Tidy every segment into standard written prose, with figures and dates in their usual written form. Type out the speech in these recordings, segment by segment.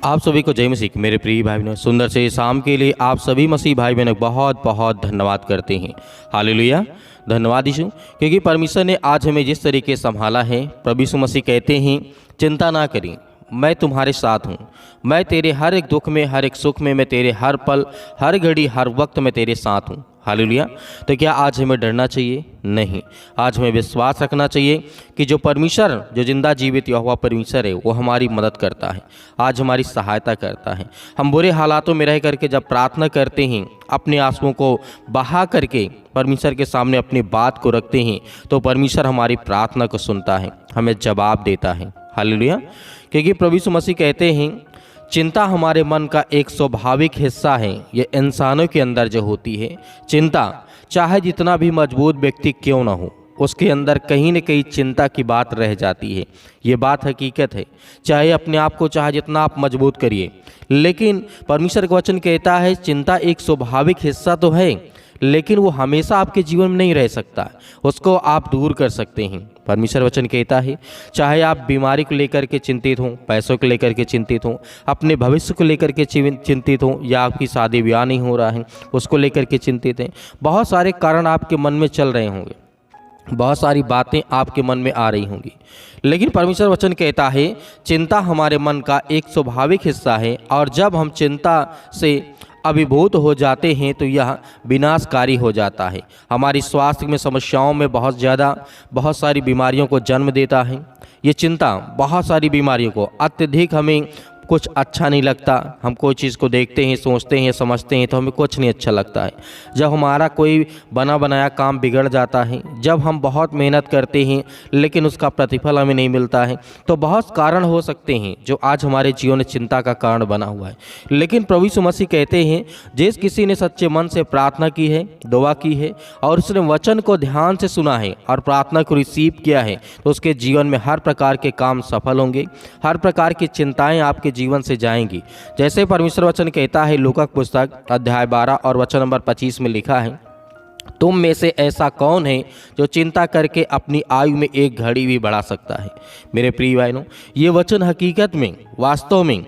आप सभी को जय मसीह। मेरे प्रिय भाई बहनों, सुंदर से शाम के लिए आप सभी मसीह भाई बहनों बहुत बहुत धन्यवाद करते हैं। हालेलुया, धन्यवाद यीशु, क्योंकि परमेश्वर ने आज हमें जिस तरीके से संभाला है। प्रभु यीशु मसीह कहते हैं, चिंता ना करें, मैं तुम्हारे साथ हूँ। मैं तेरे हर एक दुख में, हर एक सुख में, मैं तेरे हर पल, हर घड़ी, हर वक्त मैं तेरे साथ हूँ। हालेलुया। तो क्या आज हमें डरना चाहिए? नहीं, आज हमें विश्वास रखना चाहिए कि जो परमेश्वर, जो जिंदा जीवित यहोवा परमेश्वर है, वो हमारी मदद करता है, आज हमारी सहायता करता है। हम बुरे हालातों में रह करके जब प्रार्थना करते हैं, अपने आंसुओं को बहा करके परमेश्वर के सामने अपनी बात को रखते हैं, तो परमेश्वर हमारी प्रार्थना को सुनता है, हमें जवाब देता है। हालेलुया। क्योंकि प्रभु यीशु मसीह कहते हैं, चिंता हमारे मन का एक स्वाभाविक हिस्सा है। ये इंसानों के अंदर जो होती है चिंता, चाहे जितना भी मजबूत व्यक्ति क्यों ना हो, उसके अंदर कहीं न कहीं चिंता की बात रह जाती है। ये बात हकीकत है। चाहे अपने आप को चाहे जितना आप मजबूत करिए, लेकिन परमेश्वर का वचन कहता है चिंता एक स्वाभाविक हिस्सा तो है, लेकिन वो हमेशा आपके जीवन में नहीं रह सकता, उसको आप दूर कर सकते हैं। परमेश्वर वचन कहता है, चाहे आप बीमारी को लेकर के चिंतित हों, पैसों को लेकर के चिंतित हों, अपने भविष्य को लेकर के चिंतित हों, या आपकी शादी ब्याह नहीं हो रहा है उसको लेकर के चिंतित हैं, बहुत सारे कारण आपके मन में चल रहे होंगे, बहुत सारी बातें आपके मन में आ रही होंगी, लेकिन परमेश्वर वचन कहता है चिंता हमारे मन का एक स्वाभाविक हिस्सा है, और जब हम चिंता से अभिभूत हो जाते हैं तो यह विनाशकारी हो जाता है। हमारी स्वास्थ्य में समस्याओं में बहुत सारी बीमारियों को जन्म देता है। ये चिंता बहुत सारी बीमारियों को, अत्यधिक हमें कुछ अच्छा नहीं लगता, हम कोई चीज़ को देखते हैं, सोचते हैं, समझते हैं तो हमें कुछ नहीं अच्छा लगता है। जब हमारा कोई बना बनाया काम बिगड़ जाता है, जब हम बहुत मेहनत करते हैं लेकिन उसका प्रतिफल हमें नहीं मिलता है, तो बहुत कारण हो सकते हैं जो आज हमारे जीवन में चिंता का कारण बना हुआ है। लेकिन प्रभु यीशु मसीह कहते हैं, जिस किसी ने सच्चे मन से प्रार्थना की है, दुआ की है, और उसने वचन को ध्यान से सुना है और प्रार्थना को रिसीव किया है, तो उसके जीवन में हर प्रकार के काम सफल होंगे, हर प्रकार की चिंताएं आपके जीवन से जाएंगी। जैसे परमेश्वर वचन कहता है, लूका की पुस्तक अध्याय 12 और वचन नंबर 25 में लिखा है, तुम में से ऐसा कौन है जो चिंता करके अपनी आयु में एक घड़ी भी बढ़ा सकता है। मेरे प्रिय भाइयों, ये वचन हकीकत में, वास्तव में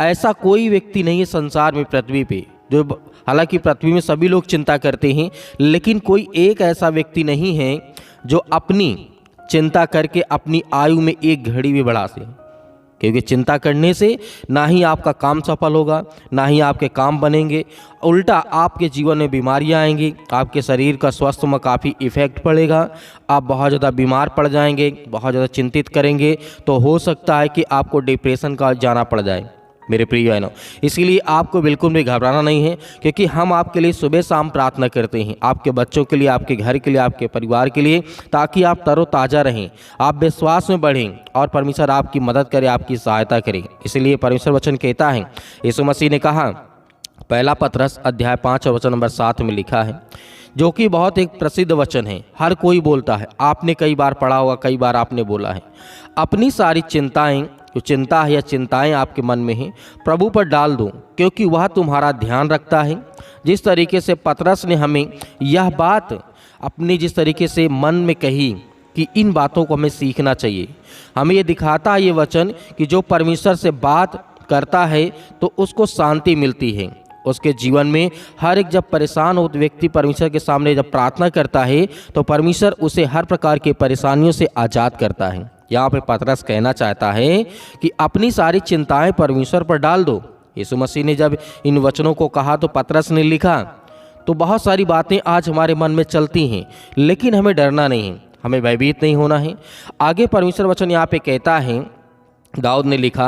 ऐसा कोई व्यक्ति नहीं है संसार में, पृथ्वी पे, जो, हालांकि पृथ्वी में सभी लोग चिंता करते हैं, लेकिन कोई एक ऐसा व्यक्ति नहीं है जो अपनी चिंता करके अपनी आयु में एक घड़ी भी बढ़ा सके। क्योंकि चिंता करने से ना ही आपका काम सफल होगा, ना ही आपके काम बनेंगे, उल्टा आपके जीवन में बीमारियां आएंगी, आपके शरीर का स्वास्थ्य में काफ़ी इफेक्ट पड़ेगा, आप बहुत ज़्यादा बीमार पड़ जाएंगे, बहुत ज़्यादा चिंतित करेंगे, तो हो सकता है कि आपको डिप्रेशन का जाना पड़ जाए। मेरे प्रिय बहनों, इसीलिए आपको बिल्कुल भी घबराना नहीं है, क्योंकि हम आपके लिए सुबह शाम प्रार्थना करते हैं, आपके बच्चों के लिए, आपके घर के लिए, आपके परिवार के लिए, ताकि आप तरोताज़ा रहें, आप विश्वास में बढ़ें और परमेश्वर आपकी मदद करे, आपकी सहायता करे। इसलिए परमेश्वर वचन कहता है, यीशु मसीह ने कहा, पहला पतरस अध्याय 5 और वचन नंबर 7 में लिखा है, जो कि बहुत एक प्रसिद्ध वचन है, हर कोई बोलता है, आपने कई बार पढ़ा होगा, कई बार आपने बोला है, अपनी सारी चिंताएं, जो चिंता है या चिंताएं आपके मन में हैं, प्रभु पर डाल दो, क्योंकि वह तुम्हारा ध्यान रखता है। जिस तरीके से पतरस ने हमें यह बात अपनी जिस तरीके से मन में कही कि इन बातों को हमें सीखना चाहिए, हमें ये दिखाता है ये वचन कि जो परमेश्वर से बात करता है तो उसको शांति मिलती है। उसके जीवन में हर एक जब परेशान हो तो व्यक्ति परमेश्वर के सामने जब प्रार्थना करता है तो परमेश्वर उसे हर प्रकार की परेशानियों से आज़ाद करता है। यहाँ पे पतरस कहना चाहता है कि अपनी सारी चिंताएं परमेश्वर पर डाल दो। यीशु मसीह ने जब इन वचनों को कहा तो पतरस ने लिखा, तो बहुत सारी बातें आज हमारे मन में चलती हैं, लेकिन हमें डरना नहीं है, हमें भयभीत नहीं होना है। आगे परमेश्वर वचन यहाँ पे कहता है, दाऊद ने लिखा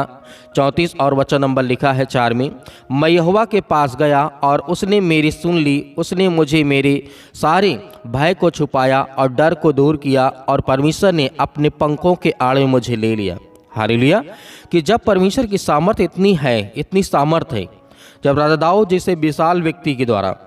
34 और वचन नंबर लिखा है 4 में, मैं यहोवा के पास गया और उसने मेरी सुन ली, उसने मुझे मेरे सारे भय को छुपाया और डर को दूर किया, और परमेश्वर ने अपने पंखों के आड़ में मुझे ले लिया। हालेलुया। कि जब परमेश्वर की सामर्थ इतनी है, इतनी सामर्थ है, जब राजा दाऊद जैसे विशाल व्यक्ति के द्वारा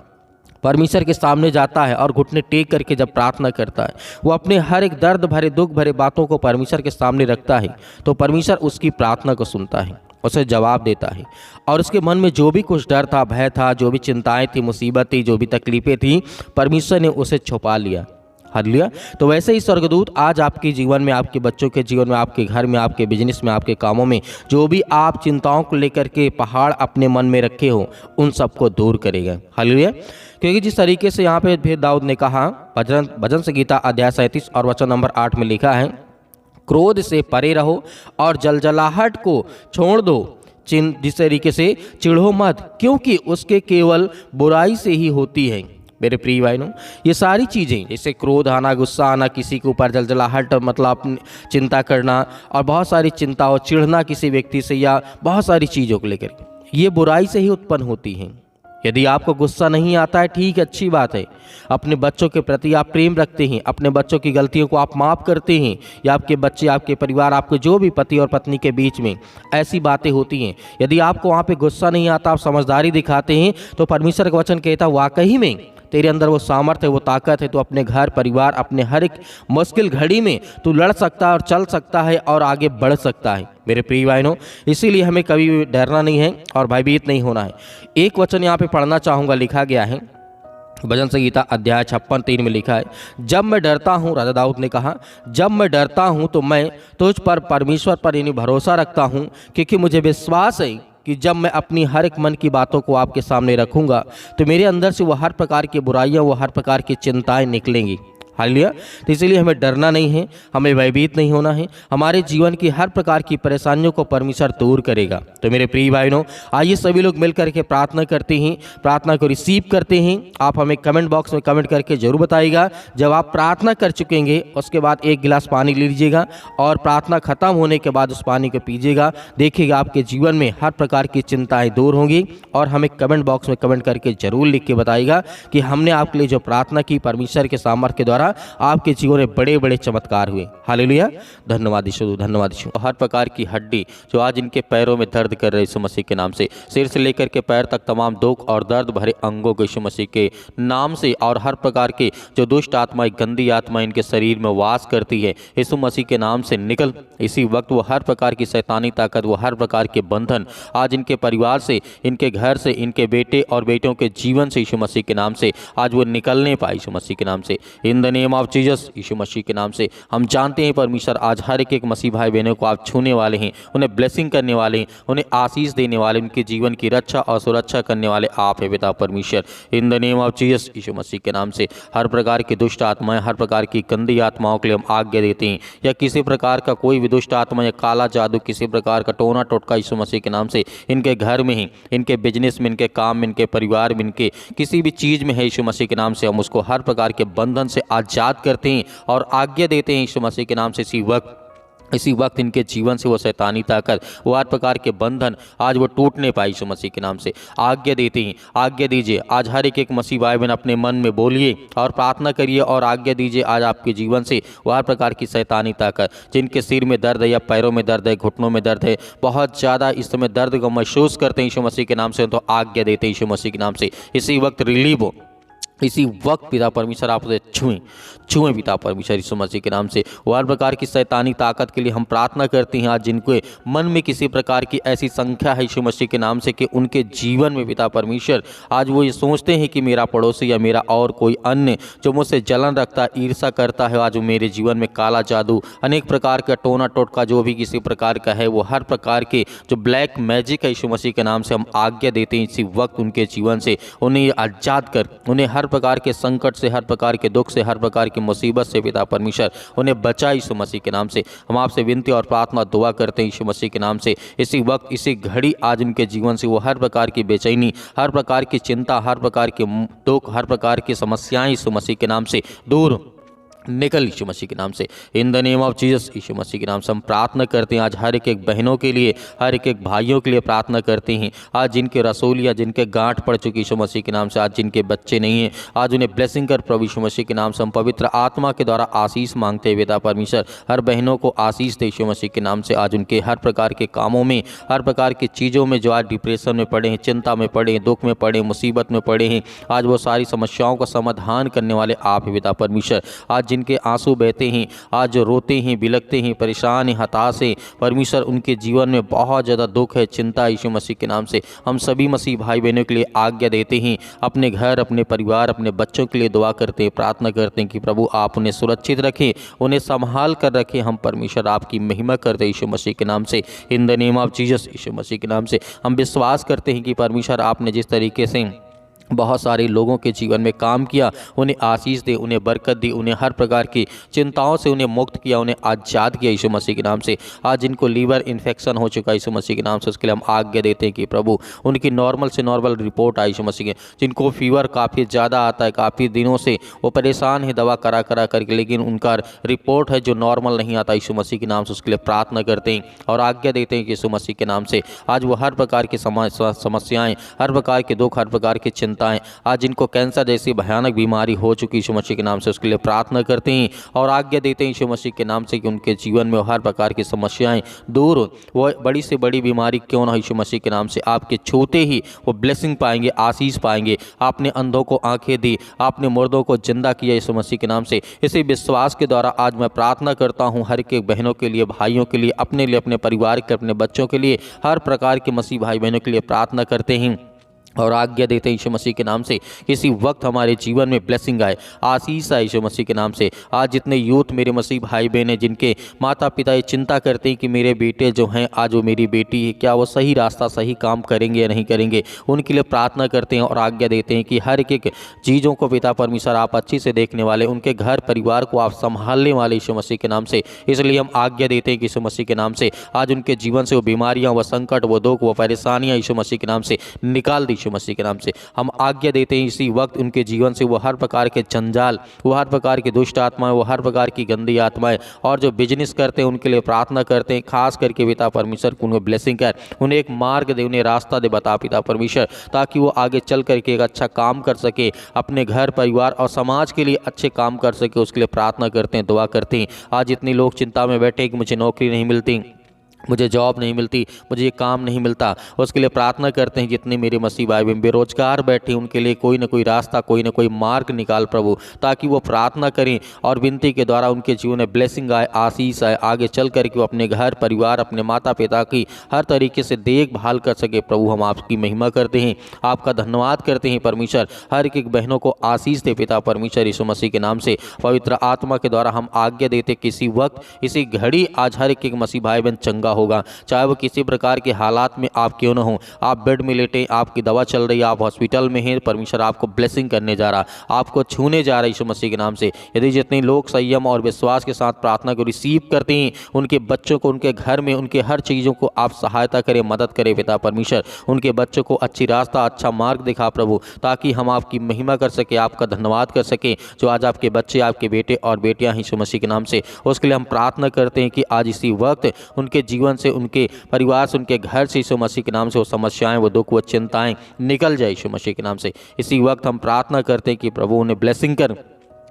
परमेश्वर के सामने जाता है और घुटने टेक करके जब प्रार्थना करता है, वो अपने हर एक दर्द भरे, दुख भरे बातों को परमेश्वर के सामने रखता है, तो परमेश्वर उसकी प्रार्थना को सुनता है, उसे जवाब देता है, और उसके मन में जो भी कुछ डर था, भय था, जो भी चिंताएं थी, मुसीबत थी, जो भी तकलीफ़ें थी, परमेश्वर ने उसे छुपा लिया। हालेलुया। तो वैसे ही स्वर्गदूत आज आपके जीवन में, आपके बच्चों के जीवन में, आपके घर में, आपके बिजनेस में, आपके कामों में जो भी आप चिंताओं को लेकर के पहाड़ अपने मन में रखे हो उन सबको दूर करेगा। हालेलुया। क्योंकि जिस तरीके से यहाँ पे फिर दाऊद ने कहा, भजन संगीता अध्याय 37 और वचन नंबर 8 में लिखा है, क्रोध से परे रहो और जलजलाहट को छोड़ दो, जिस तरीके से चिढ़ो मत, क्योंकि उसके केवल बुराई से ही होती है। मेरे प्रिय भाइयों, ये सारी चीज़ें जैसे क्रोध आना, गुस्सा आना, किसी के ऊपर जलजलाहट मतलब चिंता करना, और बहुत सारी चिंता और चिढ़ना किसी व्यक्ति से या बहुत सारी चीज़ों को लेकर, ये बुराई से ही उत्पन्न होती हैं। यदि आपको गुस्सा नहीं आता है, ठीक, अच्छी बात है। अपने बच्चों के प्रति आप प्रेम रखते हैं, अपने बच्चों की गलतियों को आप माफ़ करते हैं, या आपके बच्चे, आपके परिवार, आपके जो भी पति और पत्नी के बीच में ऐसी बातें होती हैं, यदि आपको वहाँ पे गुस्सा नहीं आता, आप समझदारी दिखाते हैं, तो परमेश्वर का वचन कहता है वाकई में तेरे अंदर वो सामर्थ्य है, वो ताकत है, तो अपने घर परिवार, अपने हर एक मुश्किल घड़ी में तू लड़ सकता है और चल सकता है और आगे बढ़ सकता है। मेरे प्रिय भाइयों, इसीलिए हमें कभी भी डरना नहीं है और भयभीत नहीं होना है। एक वचन यहाँ पे पढ़ना चाहूँगा, लिखा गया है भजन संगीता अध्याय 56:3 में लिखा है, जब मैं डरता हूँ, राजा दाऊद ने कहा, जब मैं डरता हूँ तो मैं तुझ पर, परमेश्वर पर यानी भरोसा रखता हूँ, क्योंकि मुझे विश्वास है कि जब मैं अपनी हर एक मन की बातों को आपके सामने रखूंगा तो मेरे अंदर से वो हर प्रकार की बुराइयां, वो हर प्रकार की चिंताएं निकलेंगी। हालेलुया। तो इसीलिए हमें डरना नहीं है, हमें भयभीत नहीं होना है। हमारे जीवन की हर प्रकार की परेशानियों को परमेश्वर दूर करेगा। तो मेरे प्रिय भाइयों, आइए सभी लोग मिल करके प्रार्थना करते हैं, प्रार्थना को रिसीव करते हैं। आप हमें कमेंट बॉक्स में कमेंट करके जरूर बताइएगा। जब आप प्रार्थना कर चुकेंगे उसके बाद एक गिलास पानी ले लीजिएगा और प्रार्थना खत्म होने के बाद उस पानी को पीजिएगा। देखिएगा आपके जीवन में हर प्रकार की चिंताएं दूर होंगी। और हमें कमेंट बॉक्स में कमेंट करके जरूर लिख के बताइएगा कि हमने आपके लिए जो प्रार्थना की, परमेश्वर के सामर्थ्य के द्वारा आपके जीवन में बड़े बड़े चमत्कार हुए। हालेलुया। धन्यवाद यीशु, धन्यवाद यीशु। हर प्रकार की हड्डी जो आज इनके पैरों में दर्द कर रहे यीशु मसीह के नाम से, सिर से लेकर के पैर तक तमाम दुख और दर्द भरे अंगों को यीशु मसीह के नाम से, और हर प्रकार के जो दुष्ट आत्माएं, गंदी आत्माएं इनके शरीर में वास करती है, यीशु मसीह के नाम से निकल। इसी वक्त वो हर प्रकार की शैतानी ताकत, वो हर प्रकार के बंधन आज इनके परिवार से, इनके घर से, इनके बेटे और बेटियों के जीवन से यीशु मसीह के नाम से आज वो निकलने पाए यीशु मसीह के नाम से। In the name of Jesus, Yeshu Masih के नाम से हम जानते हैं परमेश्वर आज हर एक मसीह भाई बहनों को आप छूने वाले हैं, उन्हें ब्लेसिंग करने वाले हैं, उन्हें आशीष देने वाले, उनके जीवन की रक्षा और सुरक्षा करने वाले आप है पिता परमेश्वर। In the name of Jesus, Yeshu Masih के नाम से हर प्रकार की दुष्ट आत्माएं, हर प्रकार की गंदी आत्माओं के लिए हम आज्ञा देते हैं, या किसी प्रकार का कोई भी दुष्ट आत्मा या काला जादू, किसी प्रकार का टोना टोटका यीशु मसीह के नाम से इनके घर में ही, इनके बिजनेस में, इनके काम में, इनके परिवार में, इनके किसी भी चीज़ में है यीशु मसीह के नाम से हम उसको हर प्रकार के बंधन से आजाद करते हैं और आज्ञा देते हैं यीशु मसीह के नाम से। इसी वक्त इनके जीवन से वो शैतानी ताकत, वो हर प्रकार के बंधन आज वो टूटने पाए यीशु मसीह के नाम से आज्ञा देते हैं। आज्ञा दीजिए आज हर एक मसीह भाई बहन अपने मन में बोलिए और प्रार्थना करिए और आज्ञा दीजिए आज आपके जीवन से वो हर प्रकार की शैतानी ताकत, जिनके सिर में दर्द है या पैरों में दर्द है, घुटनों में दर्द है, बहुत ज़्यादा इस समय दर्द को महसूस करते हैं यीशु मसीह के नाम से, तो आज्ञा देते हैं यीशु मसीह के नाम से इसी वक्त रिलीव हो। इसी वक्त पिता परमेश्वर आप उसे छुएं पिता परमेश्वर यीशु मसीह के नाम से। वो हर प्रकार की शैतानी ताकत के लिए हम प्रार्थना करते हैं आज जिनके मन में किसी प्रकार की ऐसी संख्या है यीशु मसीह के नाम से कि उनके जीवन में पिता परमेश्वर आज वो ये सोचते हैं कि मेरा पड़ोसी या मेरा और कोई अन्य जो मुझसे जलन रखता है, ईर्ष्या करता है, आज वो मेरे जीवन में काला जादू, अनेक प्रकार का टोना टोटका जो भी किसी प्रकार का है, वो हर प्रकार के जो ब्लैक मैजिक है यीशु मसीह के नाम से हम आज्ञा देते हैं इसी वक्त उनके जीवन से उन्हें आजाद कर, उन्हें हर प्रकार के संकट से, हर प्रकार के दुख से, हर प्रकार की मुसीबत से पिता परमेश्वर उन्हें बचा यीशु मसीह के नाम से। हम आपसे विनती और प्रार्थना दुआ करते हैं यीशु मसीह के नाम से इसी वक्त इसी घड़ी आज उनके जीवन से वो हर प्रकार की बेचैनी, हर प्रकार की चिंता, हर प्रकार के दुख, हर प्रकार की समस्याएं यीशु मसीह के नाम से दूर निकल यीशु मसीह के नाम से। In the name of Jesus Yeshu Masih के नाम से हम प्रार्थना करते हैं आज हर एक बहनों के लिए, हर एक भाइयों के लिए प्रार्थना करते हैं आज जिनके रसोलिया, जिनके गांठ पड़ चुकी यीशु मसीह के नाम से, आज जिनके बच्चे नहीं हैं, आज उन्हें ब्लेसिंग कर प्रभु यीशु मसीह के नाम से हम पवित्र आत्मा के द्वारा आशीष मांगते हैं पिता परमेश्वर। हर बहनों को आशीष दे यीशु मसीह के नाम से आज उनके हर प्रकार के कामों में, हर प्रकार की चीज़ों में जो आज डिप्रेशन में पड़े हैं, चिंता में पड़े हैं, दुख में पड़े हैं, मुसीबत में पड़े हैं, आज वो सारी समस्याओं का समाधान करने वाले आप हैं पिता परमेश्वर। आज जिनके आंसू बहते हैं, आज जो रोते हैं, बिलखते हैं, परेशान हैं, हताश हैं, परमेश्वर उनके जीवन में बहुत ज़्यादा दुख है, चिंता, यीशु मसीह के नाम से हम सभी मसीह भाई बहनों के लिए आज्ञा देते हैं। अपने घर, अपने परिवार, अपने बच्चों के लिए दुआ करते हैं, प्रार्थना करते हैं कि प्रभु आप उन्हें सुरक्षित रखें, उन्हें संभाल कर रखें। हम परमेश्वर आपकी महिमा करते हैं यीशु मसीह के नाम से, in the name of Jesus. Yeshu Masih के नाम से हम विश्वास करते हैं कि परमेश्वर आपने जिस तरीके से बहुत सारे लोगों के जीवन में काम किया, उन्हें आशीष दे, उन्हें बरकत दी, उन्हें हर प्रकार की चिंताओं से उन्हें मुक्त किया, उन्हें आज़ाद किया यीशु मसीह के नाम से। आज जिनको लीवर इन्फेक्शन हो चुका है यीशु मसीह के नाम से, उसके लिए हम आज्ञा देते हैं कि प्रभु उनकी नॉर्मल से नॉर्मल रिपोर्ट आई यीशु मसीह के। जिनको फीवर काफ़ी ज़्यादा आता है, काफ़ी दिनों से वो परेशान है दवा करा करके, लेकिन उनका रिपोर्ट है जो नॉर्मल नहीं आता यीशु मसीह के नाम से, उसके लिए प्रार्थना करते हैं और आज्ञा देते हैं कि यीशु मसीह के नाम से आज वो हर प्रकार की समस्याएँ, हर प्रकार के दुख, हर प्रकार की चिंताएँ, आज जिनको कैंसर जैसी भयानक बीमारी हो चुकी यीशु मसीह के नाम से, उसके लिए प्रार्थना करते हैं और आज्ञा देते हैं यीशु मसीह के नाम से कि उनके जीवन में हर प्रकार की समस्याएं दूर हो। वो बड़ी से बड़ी बीमारी क्यों ना हो यीशु मसीह के नाम से, आपके छूते ही वो ब्लेसिंग पाएंगे, आशीष पाएंगे। आपने अंधों को आंखें दी, आपने मुर्दों को जिंदा किया यीशु मसीह के नाम से। इसी विश्वास के द्वारा आज मैं प्रार्थना करता हूँ हर एक बहनों के लिए, भाइयों के लिए, अपने लिए, अपने परिवार के, अपने बच्चों के लिए, हर प्रकार के मसीह भाई बहनों के लिए प्रार्थना करते हैं और आज्ञा देते हैं यीशु मसीह के नाम से किसी वक्त हमारे जीवन में ब्लेसिंग आए, आशीष आए यीशु मसीह के नाम से। आज जितने यूथ मेरे मसीह भाई बहन हैं, जिनके माता पिता ये चिंता करते हैं कि मेरे बेटे जो हैं, आज वो मेरी बेटी है, क्या वो सही रास्ता, सही काम करेंगे या नहीं करेंगे, उनके लिए प्रार्थना करते हैं और आज्ञा देते हैं कि हर एक चीज़ों को पिता परमेश्वर आप अच्छी से देखने वाले, उनके घर परिवार को आप संभालने वाले यीशु मसीह के नाम से। इसलिए हम आज्ञा देते हैं कि यीशु मसीह के नाम से आज उनके जीवन से वो बीमारियाँ, वो संकट, वो दुख, वो परेशानियाँ यीशु मसीह के नाम से निकाल दी यीशु मसीह के नाम से। हम आज्ञा देते हैं इसी वक्त उनके जीवन से वो हर प्रकार के जंजाल, वो हर प्रकार की दुष्ट आत्माएं, वो हर प्रकार की गंदी आत्माएं और जो बिजनेस करते हैं उनके लिए प्रार्थना करते हैं। खास करके पिता परमेश्वर को उन्हें ब्लेसिंग कर, उन्हें एक मार्ग दे, उन्हें रास्ता दे बता पिता परमेश्वर, ताकि वो आगे चल करके एक अच्छा काम कर सके, अपने घर परिवार और समाज के लिए अच्छे काम कर सके। उसके लिए प्रार्थना करते हैं, दुआ करते हैं। आज इतने लोग चिंता में बैठे कि मुझे नौकरी नहीं मिलती, मुझे जॉब नहीं मिलती, मुझे ये काम नहीं मिलता, उसके लिए प्रार्थना करते हैं। जितने मेरे मसीह भाई बहन बेरोजगार बैठे, उनके लिए कोई ना कोई रास्ता, कोई ना कोई मार्ग निकाल प्रभु, ताकि वो प्रार्थना करें और विनती के द्वारा उनके जीवन में ब्लेसिंग आए, आशीष आए, आगे चल करके वो अपने घर परिवार, अपने माता पिता की हर तरीके से देखभाल कर सके। प्रभु हम आपकी महिमा करते हैं, आपका धन्यवाद करते हैं परमेश्वर। हर एक बहनों को आशीष दे पिता परमेश्वर यीशु मसीह के नाम से। पवित्र आत्मा के द्वारा हम आज्ञा देते किसी वक्त, इसी घड़ी आज हर एक मसीह भाई बहन चंगा होगा, चाहे वो किसी प्रकार के हालात में आप क्यों न हो। आप बेड में लेटे, आपकी दवा चल रही है, आप हॉस्पिटल में हैं, परमेश्वर आपको ब्लेसिंग करने जा रहा, आपको छूने जा रहा है यीशु मसीह के नाम से। यदि जितने लोग संयम और विश्वास के साथ प्रार्थना को रिसीव करते हैं, उनके बच्चों को, उनके घर में, उनके हर चीज़ों को आप सहायता करें, मदद करें पिता परमेश्वर। उनके बच्चों को अच्छी रास्ता, अच्छा मार्ग दिखा प्रभु, ताकि हम आपकी महिमा कर सके, आपका धन्यवाद कर सके। जो आज आपके बच्चे, आपके बेटे और बेटियां हैं यीशु मसीह के नाम से, उसके लिए हम प्रार्थना करते हैं कि आज इसी वक्त उनके जीवन से, उनके परिवार से, उनके घर से यीशु मसीह के नाम से वो समस्याएं, वो दुख, वो चिंताएं निकल जाए यीशु मसीह के नाम से। इसी वक्त हम प्रार्थना करते हैं कि प्रभु उन्हें ब्लेसिंग कर,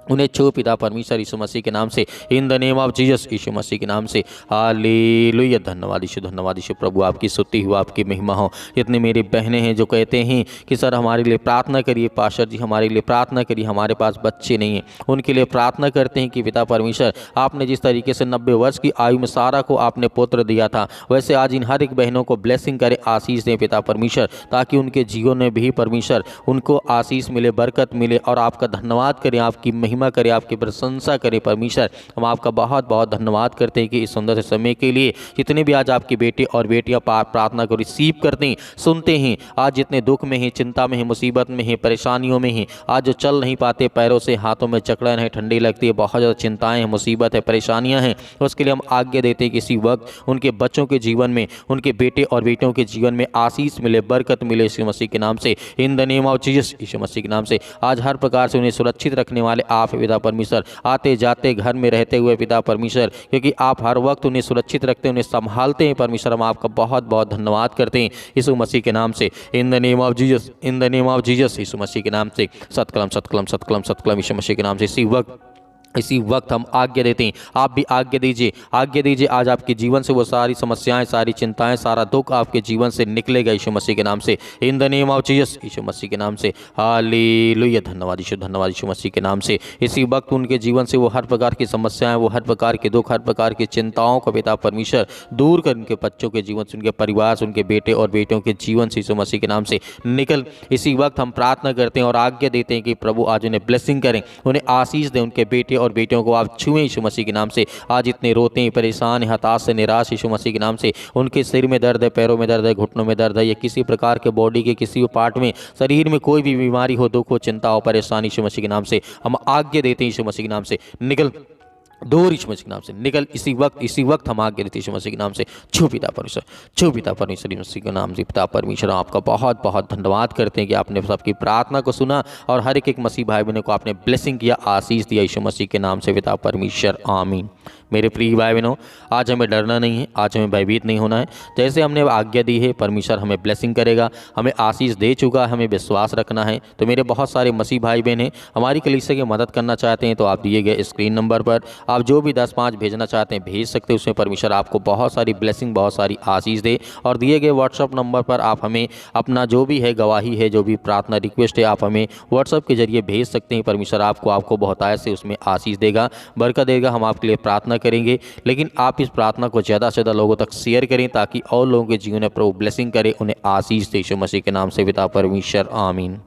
उन्हें छू पिता परमेश्वर यीशु मसीह के नाम से, in the name of Jesus Yeshu Masih के नाम से। हालेलुया। धन्यवाद यीशु प्रभु, आपकी स्तुति हो, आपकी महिमा हो। जितने मेरी बहनें हैं जो कहते हैं कि सर हमारे लिए प्रार्थना करिए, पास्टर जी हमारे लिए प्रार्थना करिए, हमारे पास बच्चे नहीं हैं, उनके लिए प्रार्थना करते हैं कि पिता परमेश्वर आपने जिस तरीके से 90 वर्ष की आयु में सारा को आपने पुत्र दिया था, वैसे आज इन हर एक बहनों को ब्लेसिंग करें, आशीष दें पिता परमेश्वर, ताकि उनके जीवन में भी परमेश्वर उनको आशीष मिले, बरकत मिले और आपका धन्यवाद करें, आपकी महिमा करें, आपकी प्रशंसा करें परमेश्वर। हम आपका बहुत बहुत धन्यवाद करते हैं कि इस सुंदर से समय के लिए। जितने भी आज आपके बेटे और बेटियां प्रार्थना को रिसीव करते हैं, सुनते हैं, आज जितने दुख में हैं, चिंता में हैं, मुसीबत में हैं, परेशानियों में हैं, आज जो चल नहीं पाते, पैरों से हाथों में जकड़न है, ठंडी लगती है, बहुत ज़्यादा चिंताएं हैं, मुसीबत है, परेशानियां हैं, उसके लिए हम आज्ञा देते हैं कि इसी वक्त उनके बच्चों के जीवन में, उनके बेटे और बेटियों के जीवन में आशीष मिले, बरकत मिले यीशु मसीह के नाम से, in the name of Jesus Yeshu Masih के नाम से। आज हर प्रकार से उन्हें सुरक्षित रखने वाले आप पिता परमेश्वर, आते जाते घर में रहते हुए पिता परमेश्वर, क्योंकि आप हर वक्त उन्हें सुरक्षित रखते हैं, उन्हें संभालते हैं परमेश्वर। हम आपका बहुत बहुत धन्यवाद करते हैं यीशु मसीह के नाम से, in the name of Jesus, in the name of Jesus Yeshu Masih के नाम से। सतकलम सतकलम सतकलम सतकलम यीशु मसीह के नाम से। इसी वक्त इसी वक्त हम आज्ञा देते हैं, आप भी आज्ञा दीजिए। आज आपके जीवन से वो सारी समस्याएं, सारी चिंताएं, सारा दुख आपके जीवन से निकलेगा यीशु मसीह के नाम से, in the name of Jesus, Yeshu Masih के नाम से। हालेलुया, धन्यवाद यीशु मसीह के नाम से। इसी वक्त उनके जीवन से वो हर प्रकार की समस्याएं, वो हर प्रकार के दुख, हर प्रकार की चिंताओं को पिता परमेश्वर दूर कर उनके बच्चों के जीवन से, उनके परिवार से, उनके बेटे और बेटियों के जीवन से यीशु मसीह के नाम से निकल। इसी वक्त हम प्रार्थना करते हैं और आज्ञा देते हैं कि प्रभु आज उन्हें ब्लेसिंग करें, उन्हें आशीष दें, उनके बेटे और बेटियों को आप छुएं यीशु मसीह के नाम से। आज इतने रोते हैं, परेशान हैं, हताश से निराश यीशु मसीह के नाम से, उनके सिर में दर्द है, पैरों में दर्द है, घुटनों में दर्द है, या किसी प्रकार के बॉडी के किसी भी पार्ट में, शरीर में कोई भी बीमारी हो, दुख हो, चिंता हो, परेशानी, यीशु मसीह के नाम से हम आज्ञा देते हैं यीशु मसीह के नाम से निकल, दूर यीशु मसीह के नाम से निकल। इसी वक्त हम आज्ञा देते यीशु मसीह के नाम से, छू पिता परमेश्वर, छू पिता परमेश्वर यीशु मसीह के नाम से। पिता परमेश्वर, आपका बहुत बहुत धन्यवाद करते हैं कि आपने सबकी प्रार्थना को सुना और हर एक मसीह भाई बहनों को आपने ब्लेसिंग किया, आशीष दिया यीशु मसीह के नाम से पिता परमेश्वर, आमीन। मेरे प्रिय भाई बहनों, आज हमें डरना नहीं है, आज हमें भयभीत नहीं होना है। जैसे हमने आज्ञा दी है, परमेश्वर हमें ब्लेसिंग करेगा, हमें आशीष दे चुका है, हमें विश्वास रखना है। तो मेरे बहुत सारे मसीह भाई बहन हैं, हमारी कलीसिया की मदद करना चाहते हैं, तो आप दिए गए स्क्रीन नंबर पर आप जो भी 10-5 भेजना चाहते हैं भेज सकते हैं। उसमें परमेश्वर आपको बहुत सारी ब्लेसिंग, बहुत सारी आशीष दे। और दिए गए व्हाट्सअप नंबर पर आप हमें अपना जो भी है, गवाही है, जो भी प्रार्थना रिक्वेस्ट है, आप हमें व्हाट्सअप के जरिए भेज सकते हैं। परमेश्वर आपको बहुत आय से उसमें आशीष देगा, बरकत देगा। हम आपके लिए प्रार्थना करेंगे, लेकिन आप इस प्रार्थना को ज़्यादा से ज़्यादा लोगों तक शेयर करें ताकि और लोगों के जीवन में प्रभु ब्लेसिंग करे, उन्हें आशीष दे यीशु मसीह के नाम से पिता परमेश्वर, आमीन।